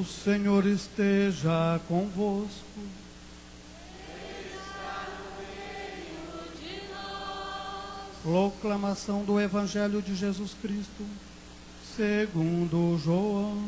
O Senhor esteja convosco. Está no meio de nós. Proclamação do Evangelho de Jesus Cristo, segundo João.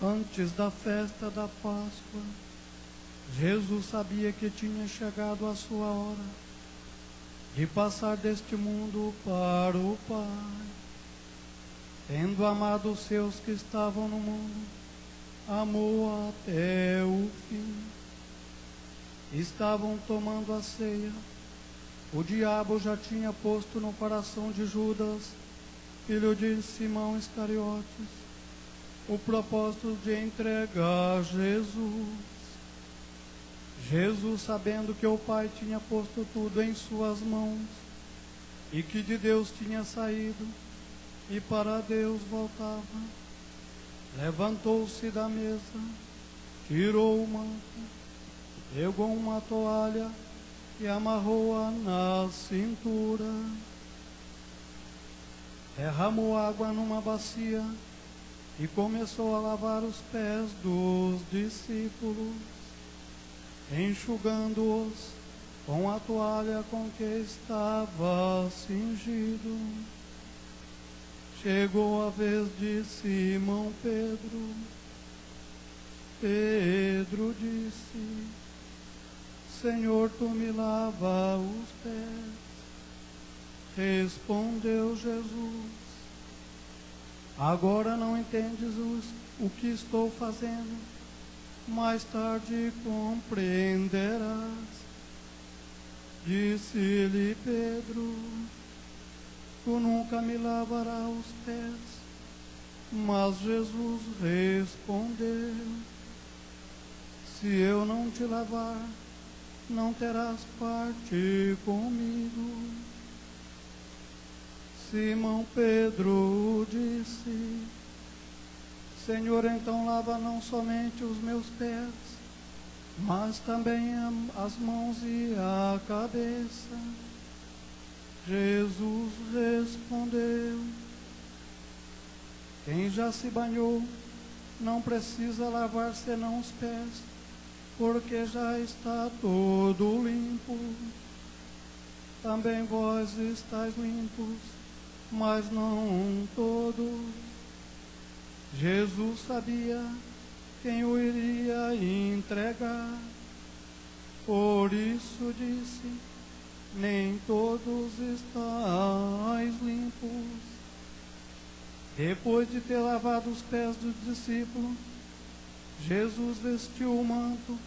Antes da festa da Páscoa, Jesus sabia que tinha chegado a sua hora de passar deste mundo para o Pai. Tendo amado os seus que estavam no mundo, amou até o fim. Estavam tomando a ceia. O diabo já tinha posto no coração de Judas, filho de Simão Iscariotes, o propósito de entregar Jesus. Jesus, sabendo que o Pai tinha posto tudo em suas mãos e que de Deus tinha saído e para Deus voltava, levantou-se da mesa, tirou o manto, pegou uma toalha e amarrou-a na cintura, derramou água numa bacia e começou a lavar os pés dos discípulos, enxugando-os com a toalha com que estava cingido. Chegou a vez de Simão Pedro. Pedro disse: Senhor, tu me lava os pés. Respondeu Jesus: Agora não entendes o que estou fazendo, mais tarde compreenderás. Disse-lhe Pedro: Tu nunca me lavarás os pés. Mas Jesus respondeu: Se eu não te lavar, não terás parte comigo. Simão Pedro disse: Senhor, então lava não somente os meus pés, mas também as mãos e a cabeça. Jesus respondeu: Quem já se banhou não precisa lavar senão os pés, porque já está todo limpo. Também vós estáis limpos, mas não todos. Jesus sabia quem o iria entregar, por isso disse: Nem todos estáis limpos. Depois de ter lavado os pés dos discípulos, Jesus vestiu o manto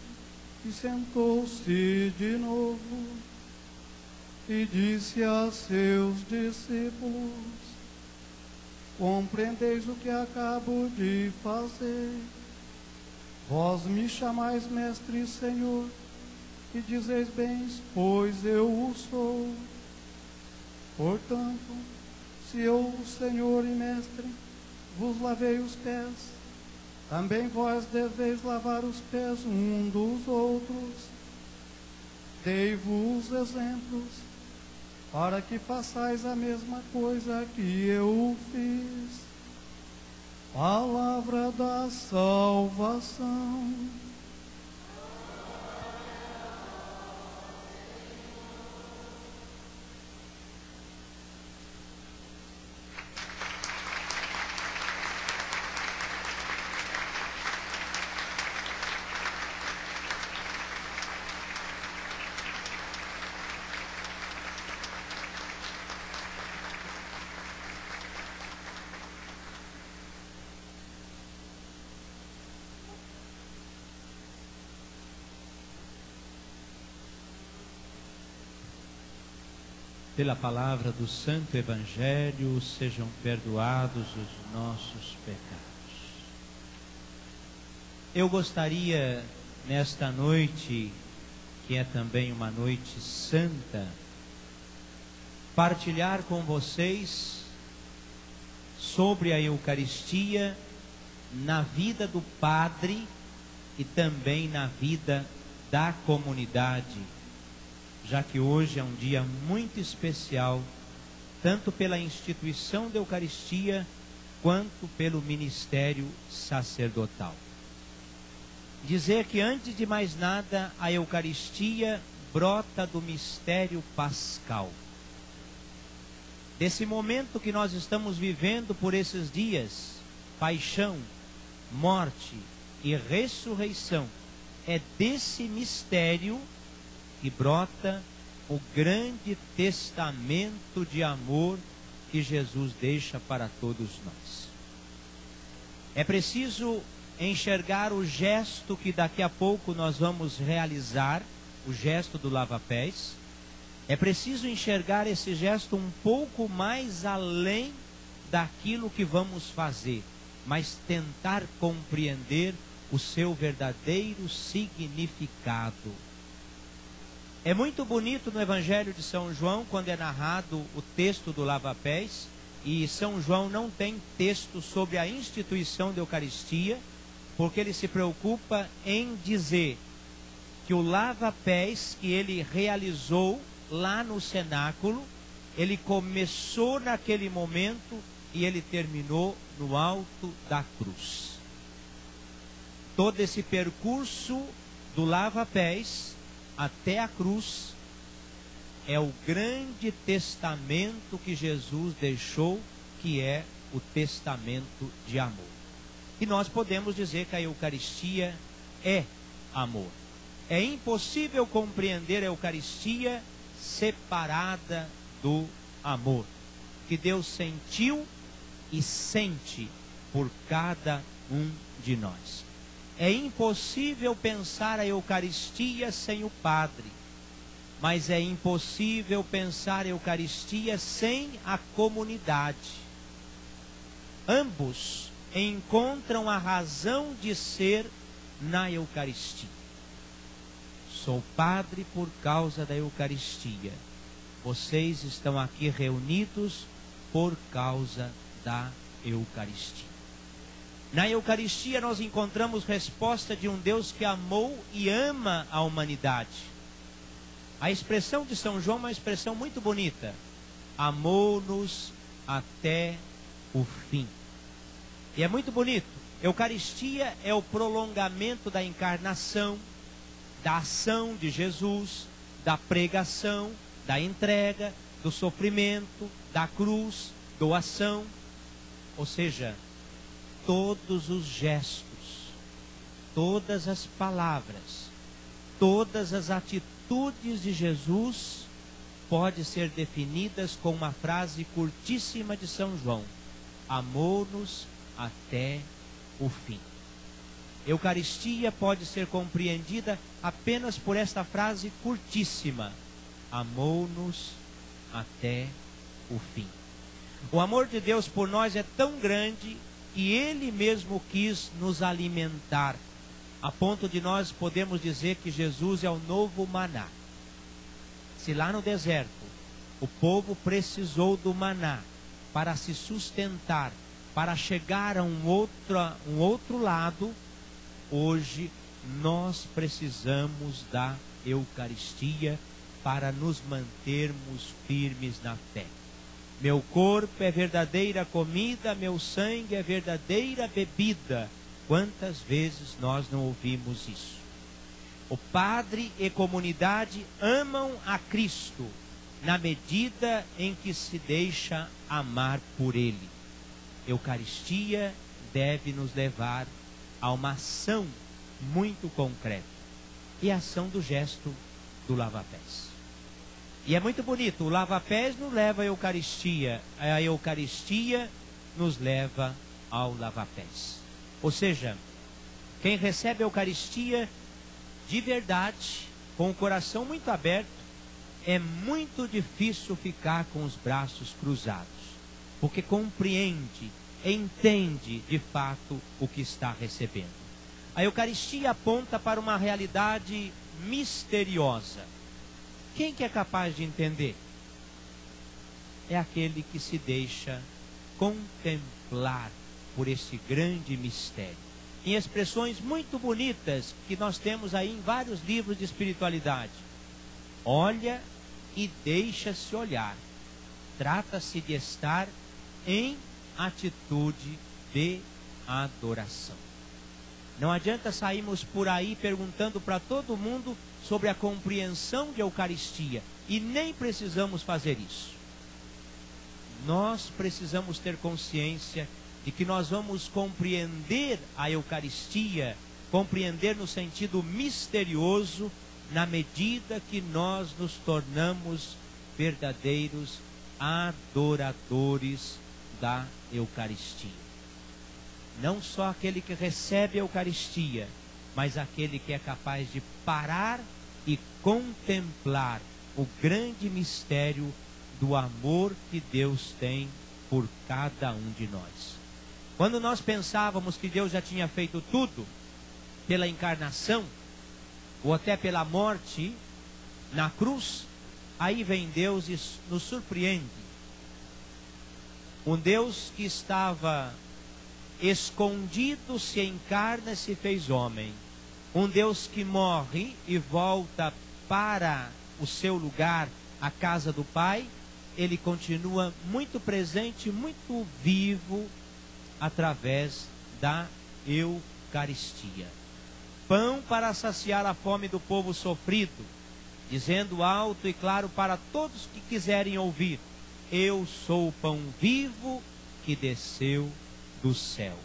e sentou-se de novo e disse a seus discípulos: Compreendeis o que acabo de fazer? Vós me chamais mestre e Senhor, e dizeis bem, pois eu o sou. Portanto, se eu, Senhor e mestre, vos lavei os pés, também vós deveis lavar os pés um dos outros. Dei-vos exemplos, para que façais a mesma coisa que eu fiz. Palavra da salvação. Pela palavra do Santo Evangelho, sejam perdoados os nossos pecados. Eu gostaria, nesta noite, que é também uma noite santa, partilhar com vocês sobre a Eucaristia na vida do padre e também na vida da comunidade, já que hoje é um dia muito especial, tanto pela instituição da Eucaristia, quanto pelo ministério sacerdotal. Dizer que, antes de mais nada, a Eucaristia brota do mistério pascal. Desse momento que nós estamos vivendo por esses dias, paixão, morte e ressurreição, é desse mistério que brota o grande testamento de amor que Jesus deixa para todos nós. É preciso enxergar o gesto que daqui a pouco nós vamos realizar, o gesto do lava-pés. É preciso enxergar esse gesto um pouco mais além daquilo que vamos fazer, mas tentar compreender o seu verdadeiro significado. É muito bonito no Evangelho de São João, quando é narrado o texto do lava-pés, e São João não tem texto sobre a instituição da Eucaristia, porque ele se preocupa em dizer que o lava-pés que ele realizou lá no cenáculo, ele começou naquele momento e ele terminou no alto da cruz. Todo esse percurso do lava-pés até a cruz é o grande testamento que Jesus deixou, que é o testamento de amor. E nós podemos dizer que a Eucaristia é amor. É impossível compreender a Eucaristia separada do amor que Deus sentiu e sente por cada um de nós. É impossível pensar a Eucaristia sem o padre, mas é impossível pensar a Eucaristia sem a comunidade. Ambos encontram a razão de ser na Eucaristia. Sou padre por causa da Eucaristia. Vocês estão aqui reunidos por causa da Eucaristia. Na Eucaristia nós encontramos resposta de um Deus que amou e ama a humanidade. A expressão de São João é uma expressão muito bonita. Amou-nos até o fim. E é muito bonito. Eucaristia é o prolongamento da encarnação, da ação de Jesus, da pregação, da entrega, do sofrimento, da cruz, doação. Ou seja, todos os gestos, todas as palavras, todas as atitudes de Jesus pode ser definidas com uma frase curtíssima de São João: amou-nos até o fim. Eucaristia pode ser compreendida apenas por esta frase curtíssima: amou-nos até o fim. O amor de Deus por nós é tão grande que Ele mesmo quis nos alimentar, a ponto de nós podemos dizer que Jesus é o novo maná. Se lá no deserto o povo precisou do maná para se sustentar, para chegar a um outro lado, hoje nós precisamos da Eucaristia para nos mantermos firmes na fé. Meu corpo é verdadeira comida, meu sangue é verdadeira bebida. Quantas vezes nós não ouvimos isso? O padre e comunidade amam a Cristo na medida em que se deixa amar por Ele. Eucaristia deve nos levar a uma ação muito concreta, e a ação do gesto do lava-pés. E é muito bonito, o lava-pés nos leva à Eucaristia, a Eucaristia nos leva ao lava-pés. Ou seja, quem recebe a Eucaristia de verdade, com o coração muito aberto, é muito difícil ficar com os braços cruzados, porque compreende, entende de fato o que está recebendo. A Eucaristia aponta para uma realidade misteriosa. Quem que é capaz de entender? É aquele que se deixa contemplar por esse grande mistério. Em expressões muito bonitas que nós temos aí em vários livros de espiritualidade. Olha e deixa-se olhar. Trata-se de estar em atitude de adoração. Não adianta sairmos por aí perguntando para todo mundo sobre a compreensão de Eucaristia. E nem precisamos fazer isso. Nós precisamos ter consciência de que nós vamos compreender a Eucaristia, compreender no sentido misterioso, na medida que nós nos tornamos verdadeiros adoradores da Eucaristia. Não só aquele que recebe a Eucaristia, mas aquele que é capaz de parar e contemplar o grande mistério do amor que Deus tem por cada um de nós. Quando nós pensávamos que Deus já tinha feito tudo pela encarnação, ou até pela morte na cruz, aí vem Deus e nos surpreende. Um Deus que estava escondido se encarna e se fez homem. Um Deus que morre e volta para o seu lugar, a casa do Pai. Ele continua muito presente, muito vivo, através da Eucaristia. Pão para saciar a fome do povo sofrido, dizendo alto e claro para todos que quiserem ouvir: eu sou o pão vivo que desceu do céu.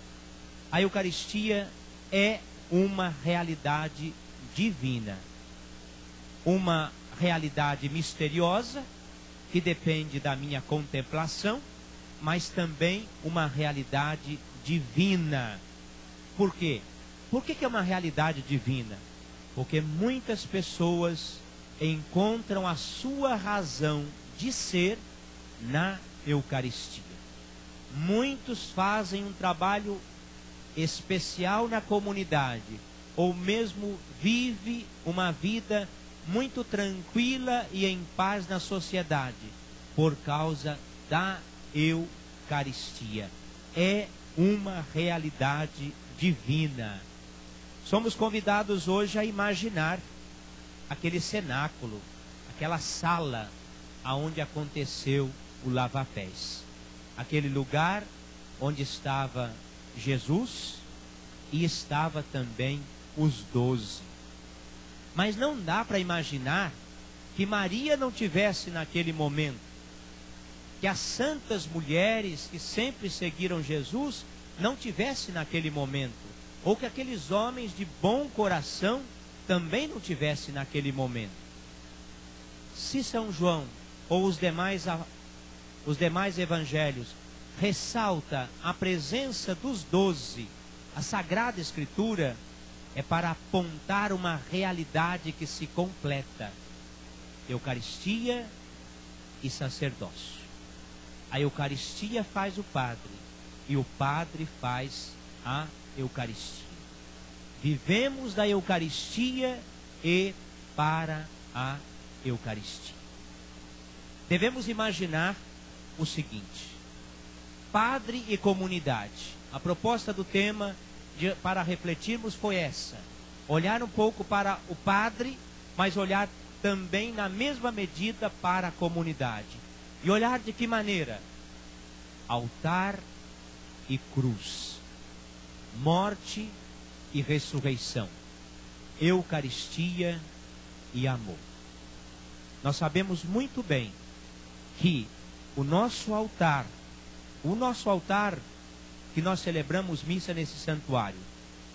A Eucaristia é uma realidade divina, uma realidade misteriosa que depende da minha contemplação, mas também uma realidade divina. Por quê? Por que é uma realidade divina? Porque muitas pessoas encontram a sua razão de ser na Eucaristia. Muitos fazem um trabalho especial na comunidade, ou mesmo vive uma vida muito tranquila e em paz na sociedade, por causa da Eucaristia. É uma realidade divina. Somos convidados hoje a imaginar aquele cenáculo, aquela sala aonde aconteceu o lava-pés. Aquele lugar onde estava Jesus e estava também os 12. Mas não dá para imaginar que Maria não tivesse naquele momento, que as santas mulheres que sempre seguiram Jesus não tivessem naquele momento, ou que aqueles homens de bom coração também não tivessem naquele momento. Se São João ou os demais evangelhos ressalta a presença dos 12, a Sagrada Escritura é para apontar uma realidade que se completa: Eucaristia e sacerdócio. A Eucaristia faz o padre e o padre faz a Eucaristia. Vivemos da Eucaristia e para a Eucaristia. Devemos imaginar o seguinte: padre e comunidade. A proposta do tema para refletirmos foi essa: olhar um pouco para o padre, mas olhar também na mesma medida para a comunidade. E olhar de que maneira? Altar e cruz, morte e ressurreição, Eucaristia e amor. Nós sabemos muito bem que o nosso altar que nós celebramos missa nesse santuário,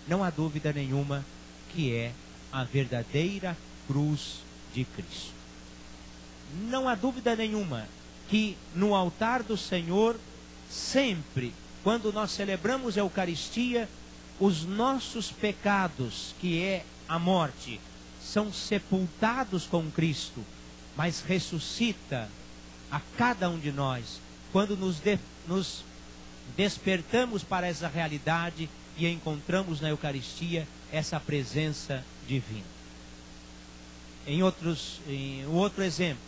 não há dúvida nenhuma que é a verdadeira cruz de Cristo. Não há dúvida nenhuma que no altar do Senhor, sempre, quando nós celebramos a Eucaristia, os nossos pecados, que é a morte, são sepultados com Cristo, mas ressuscita a cada um de nós quando nos despertamos para essa realidade e encontramos na Eucaristia essa presença divina. Em outro exemplo,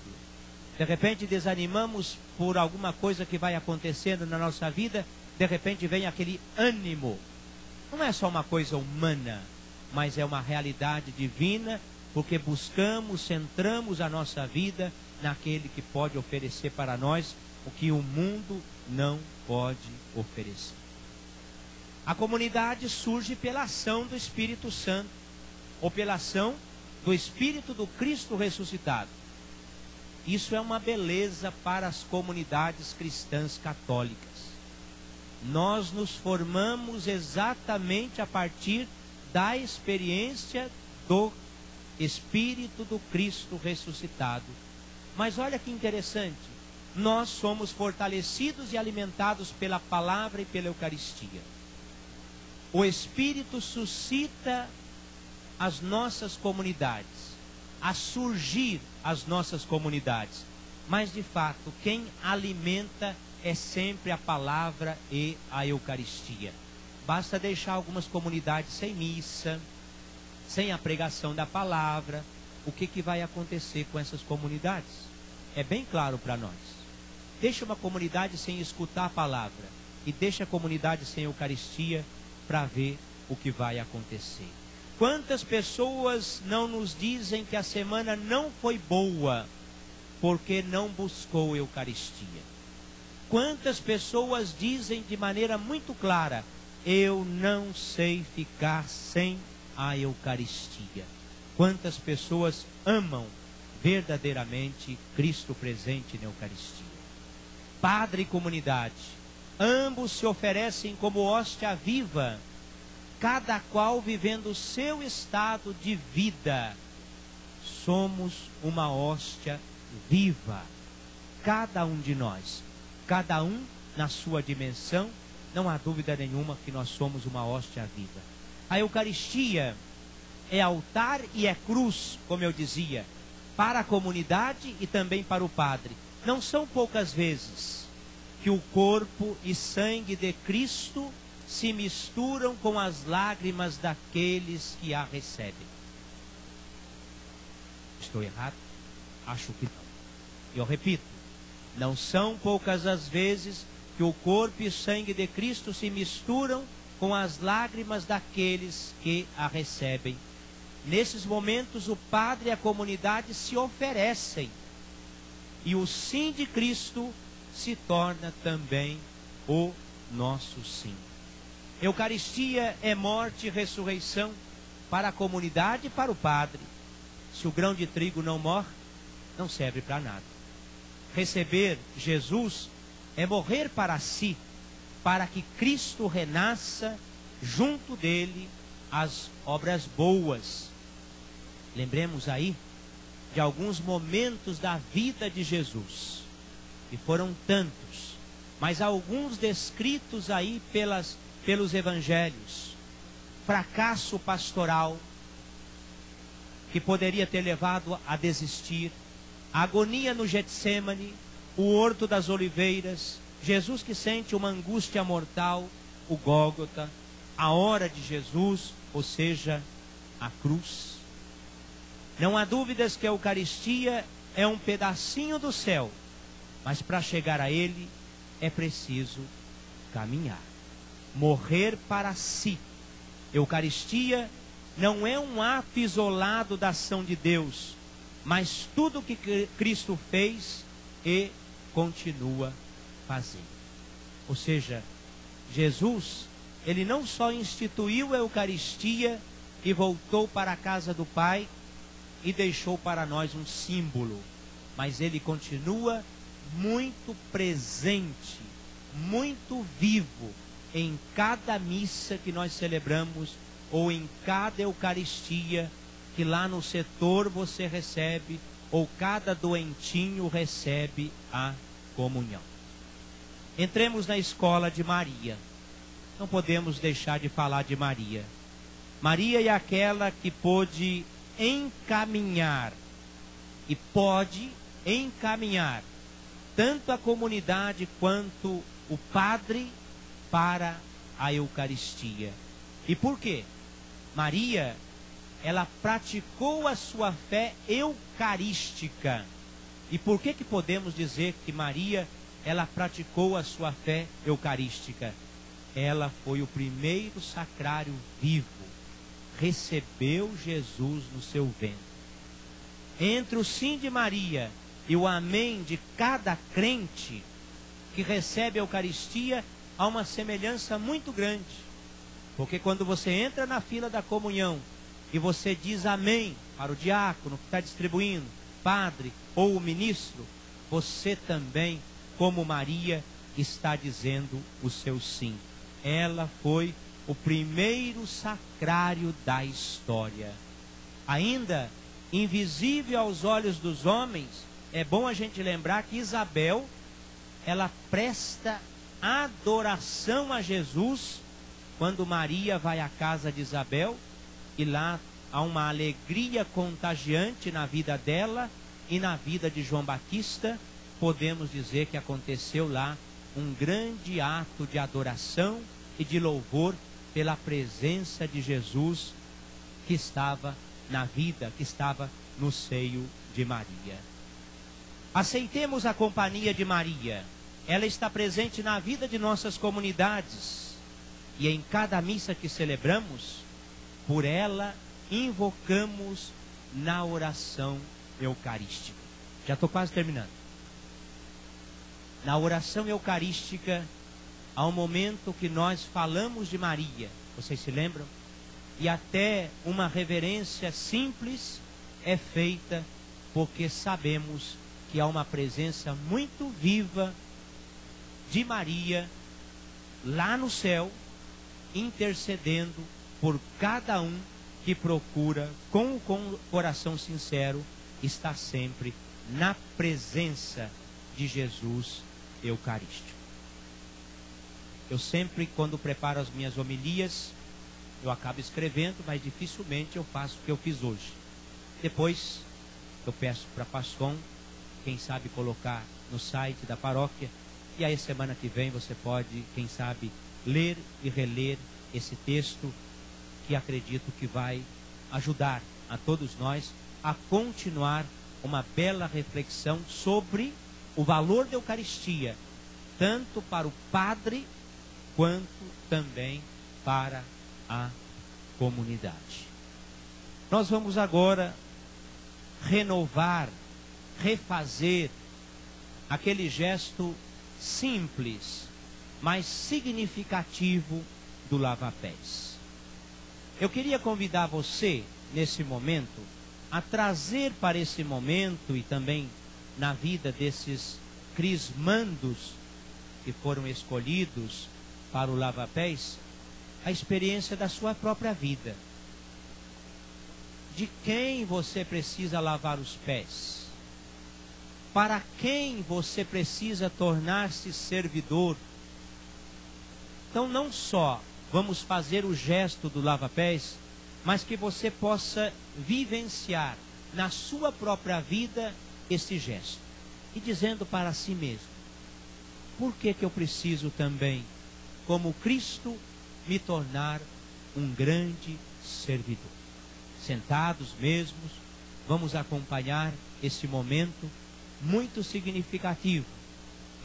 de repente desanimamos por alguma coisa que vai acontecendo na nossa vida, de repente vem aquele ânimo. Não é só uma coisa humana, mas é uma realidade divina, porque buscamos, centramos a nossa vida naquele que pode oferecer para nós o que o mundo não pode oferecer. A comunidade surge pela ação do Espírito Santo, ou pela ação do Espírito do Cristo ressuscitado. Isso é uma beleza para as comunidades cristãs católicas. Nós nos formamos exatamente a partir da experiência do Espírito do Cristo ressuscitado. Mas olha que interessante, nós somos fortalecidos e alimentados pela palavra e pela Eucaristia. O Espírito suscita as nossas comunidades, a surgir as nossas comunidades. Mas de fato, quem alimenta é sempre a palavra e a Eucaristia. Basta deixar algumas comunidades sem missa, sem a pregação da palavra. O que vai acontecer com essas comunidades? É bem claro para nós. Deixa uma comunidade sem escutar a palavra e deixa a comunidade sem Eucaristia para ver o que vai acontecer. Quantas pessoas não nos dizem que a semana não foi boa porque não buscou Eucaristia? Quantas pessoas dizem de maneira muito clara: eu não sei ficar sem a Eucaristia? Quantas pessoas amam verdadeiramente Cristo presente na Eucaristia? Padre e comunidade, ambos se oferecem como hóstia viva, cada qual vivendo o seu estado de vida. Somos uma hóstia viva, cada um de nós, cada um na sua dimensão. Não há dúvida nenhuma que nós somos uma hóstia viva. A Eucaristia é altar e é cruz, como eu dizia, para a comunidade e também para o padre. Não são poucas vezes que o corpo e sangue de Cristo se misturam com as lágrimas daqueles que a recebem. Estou errado? Acho que não. Eu repito, não são poucas as vezes que o corpo e sangue de Cristo se misturam com as lágrimas daqueles que a recebem. Nesses momentos, o padre e a comunidade se oferecem, e o sim de Cristo se torna também o nosso sim. Eucaristia é morte e ressurreição para a comunidade e para o padre. Se o grão de trigo não morre, não serve para nada. Receber Jesus é morrer para si, para que Cristo renasça junto dele as obras boas. Lembremos aí de alguns momentos da vida de Jesus, e foram tantos, mas alguns descritos aí pelos evangelhos. Fracasso pastoral, que poderia ter levado a desistir, a agonia no Getsêmani, o Horto das Oliveiras, Jesus que sente uma angústia mortal, o Gólgota, a hora de Jesus, ou seja, a cruz. Não há dúvidas que a Eucaristia é um pedacinho do céu, mas para chegar a ele é preciso caminhar, morrer para si. Eucaristia não é um ato isolado da ação de Deus, mas tudo o que Cristo fez e continua fazendo. Ou seja, Jesus, ele não só instituiu a Eucaristia e voltou para a casa do Pai e deixou para nós um símbolo, mas ele continua muito presente, muito vivo em cada missa que nós celebramos, ou em cada Eucaristia que lá no setor você recebe, ou cada doentinho recebe a comunhão. Entremos na escola de Maria. Não podemos deixar de falar de Maria. Maria é aquela que pôde encaminhar e pode encaminhar tanto a comunidade quanto o padre para a Eucaristia. E por quê? Maria, ela praticou a sua fé eucarística. E por que podemos dizer que Maria, ela praticou a sua fé eucarística? Ela foi o primeiro sacrário vivo, recebeu Jesus no seu ventre. Entre o sim de Maria e o amém de cada crente que recebe a Eucaristia, há uma semelhança muito grande. Porque quando você entra na fila da comunhão e você diz amém para o diácono que está distribuindo, padre ou o ministro, você também, como Maria, está dizendo o seu sim. Ela foi o primeiro sacrário da história. Ainda invisível aos olhos dos homens, é bom a gente lembrar que Isabel, ela presta adoração a Jesus quando Maria vai à casa de Isabel, e lá há uma alegria contagiante na vida dela e na vida de João Batista. Podemos dizer que aconteceu lá um grande ato de adoração e de louvor pela presença de Jesus que estava na vida, que estava no seio de Maria. Aceitemos a companhia de Maria. Ela está presente na vida de nossas comunidades. E em cada missa que celebramos, por ela invocamos na oração eucarística. Já estou quase terminando. Na oração eucarística, há um momento que nós falamos de Maria. Vocês se lembram? E até uma reverência simples é feita, porque sabemos que há uma presença muito viva de Maria lá no céu, intercedendo por cada um que procura com o coração sincero estar sempre na presença de Jesus eucarístico. Eu sempre, quando preparo as minhas homilias, eu acabo escrevendo, mas dificilmente eu faço o que eu fiz hoje. Depois eu peço para Pascom, quem sabe colocar no site da paróquia, e aí semana que vem você pode, quem sabe, ler e reler esse texto, que acredito que vai ajudar a todos nós a continuar uma bela reflexão sobre o valor da Eucaristia, tanto para o padre quanto também para a comunidade. Nós vamos agora renovar, refazer aquele gesto simples, mas significativo do lava-pés. Eu queria convidar você, nesse momento, a trazer para esse momento e também na vida desses crismandos que foram escolhidos para o lava-pés, a experiência da sua própria vida. De quem você precisa lavar os pés? Para quem você precisa tornar-se servidor? Então não só vamos fazer o gesto do lava-pés, mas que você possa vivenciar na sua própria vida esse gesto. E dizendo para si mesmo, por que eu preciso também, como Cristo, me tornar um grande servidor? Sentados mesmos, vamos acompanhar esse momento muito significativo.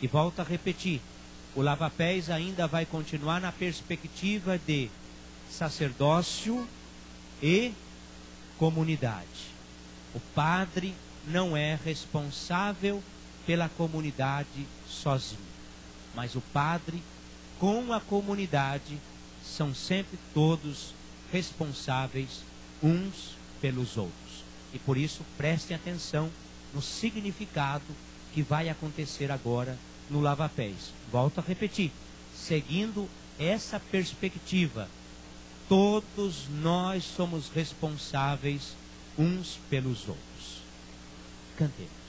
E volto a repetir, o lava-pés ainda vai continuar na perspectiva de sacerdócio e comunidade. O padre não é responsável pela comunidade sozinho, mas o padre com a comunidade são sempre todos responsáveis uns pelos outros. E por isso prestem atenção no significado que vai acontecer agora no lava-pés. Volto a repetir, seguindo essa perspectiva, todos nós somos responsáveis uns pelos outros. Cantemos.